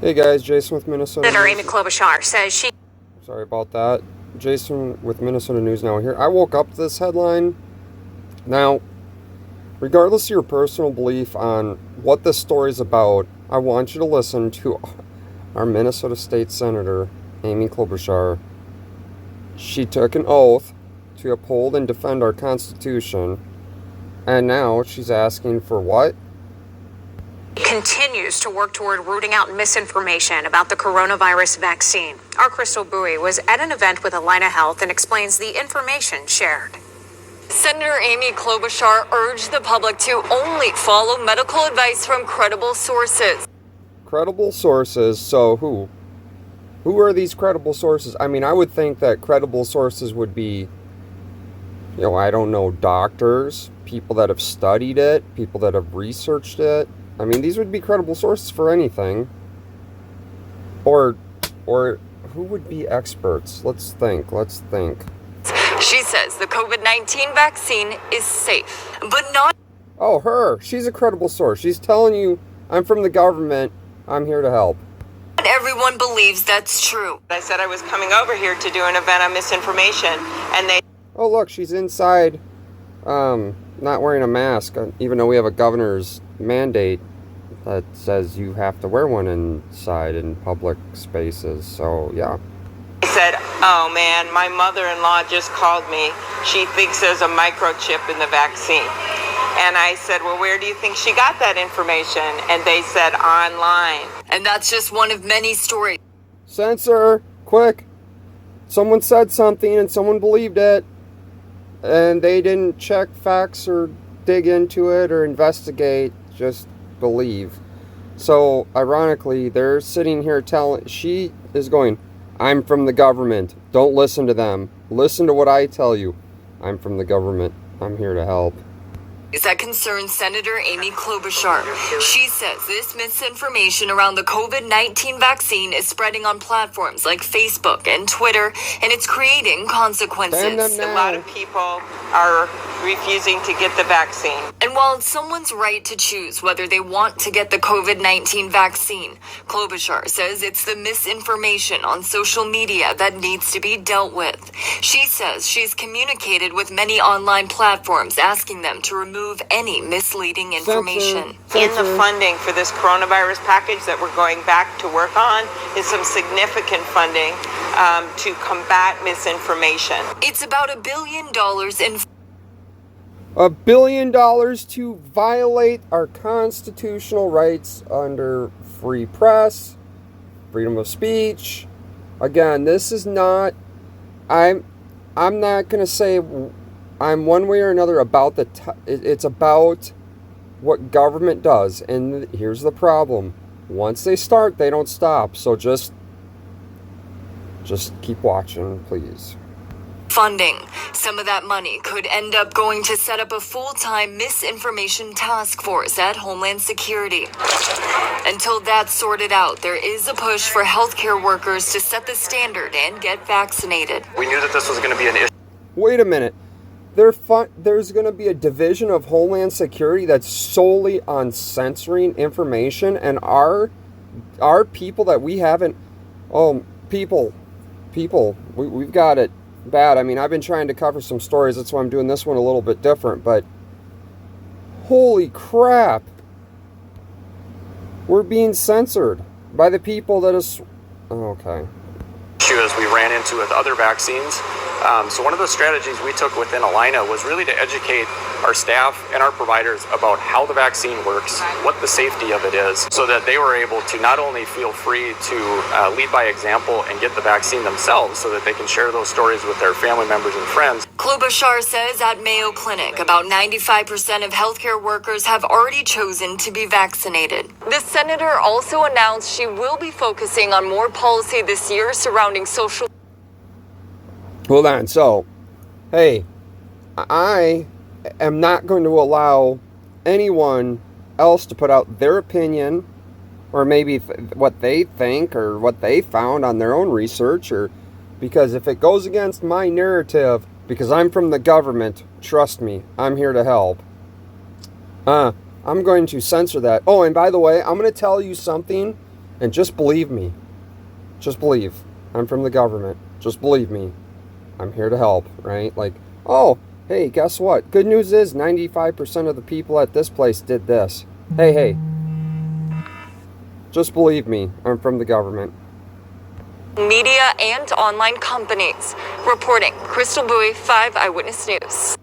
Hey guys, Jason with Minnesota Senator News. Amy Klobuchar says she... Sorry about that. Jason with Minnesota News Now here. I woke up to this headline. Now, regardless of your personal belief on what this story is about, I want you to listen to our Minnesota State Senator, Amy Klobuchar. She took an oath to uphold and defend our Constitution, and now she's asking for what? Continues to work toward rooting out misinformation about the coronavirus vaccine. Our Crystal Bowie was at an event with Allina Health and explains the information shared. Senator Amy Klobuchar urged the public to only follow medical advice from credible sources. Credible sources, so who? Who are these credible sources? I mean, I would think that credible sources would be, I don't know, doctors, people that have studied it, people that have researched it. I mean, these would be credible sources for anything. Or who would be experts? Let's think. She says the COVID-19 vaccine is safe, but not... Oh, her. She's a credible source. She's telling you, I'm from the government, I'm here to help. Not everyone believes that's true. I said I was coming over here to do an event on misinformation, and they... Oh, look, she's inside, not wearing a mask, even though we have a governor's mandate that says you have to wear one inside in public spaces. So, yeah. They said, oh man, my mother-in-law just called me. She thinks there's a microchip in the vaccine. And I said, well, where do you think she got that information? And they said, online. And that's just one of many stories. Censor, quick. Someone said something and someone believed it. And they didn't check facts or dig into it or investigate, just believe. So, ironically, they're sitting here she is going, I'm from the government. Don't listen to them. Listen to what I tell you. I'm from the government. I'm here to help. That concerns Senator Amy Klobuchar. She says this misinformation around the COVID-19 vaccine is spreading on platforms like Facebook and Twitter, and it's creating consequences. A lot of people are refusing to get the vaccine. And while it's someone's right to choose whether they want to get the COVID-19 vaccine, Klobuchar says it's the misinformation on social media that needs to be dealt with. She says she's communicated with many online platforms asking them to remove any misleading information. In the funding for this coronavirus package that we're going back to work on is some significant funding to combat misinformation. It's about $1 billion in... $1 billion to violate our constitutional rights under free press, freedom of speech. Again, this is not... I'm not going to say I'm one way or another about it's about what government does. And here's the problem. Once they start, they don't stop. So just keep watching, please. Funding. Some of that money could end up going to set up a full-time misinformation task force at Homeland Security. Until that's sorted out, there is a push for healthcare workers to set the standard and get vaccinated. We knew that this was going to be an issue. Wait a minute. There's going to be a division of Homeland Security that's solely on censoring information, and our people that we haven't... people, we've got it bad. I mean, I've been trying to cover some stories. That's why I'm doing this one a little bit different. But holy crap. We're being censored by the people that is... Okay. As we ran into with other vaccines. So one of the strategies we took within Allina was really to educate our staff and our providers about how the vaccine works, what the safety of it is, so that they were able to not only feel free to lead by example and get the vaccine themselves so that they can share those stories with their family members and friends. Klobuchar says at Mayo Clinic, about 95% of healthcare workers have already chosen to be vaccinated. The senator also announced she will be focusing on more policy this year surrounding social... Hold on. So, hey, I am not going to allow anyone else to put out their opinion or maybe what they think or what they found on their own research, or because if it goes against my narrative, because I'm from the government, trust me, I'm here to help. I'm going to censor that. Oh, and by the way, I'm going to tell you something And just believe me. Just believe. I'm from the government. Just believe me. I'm here to help, right? Like, oh, hey, guess what? Good news is 95% of the people at this place did this. Hey. Just believe me. I'm from the government. Media and online companies. Reporting, Crystal Bowie, 5 Eyewitness News.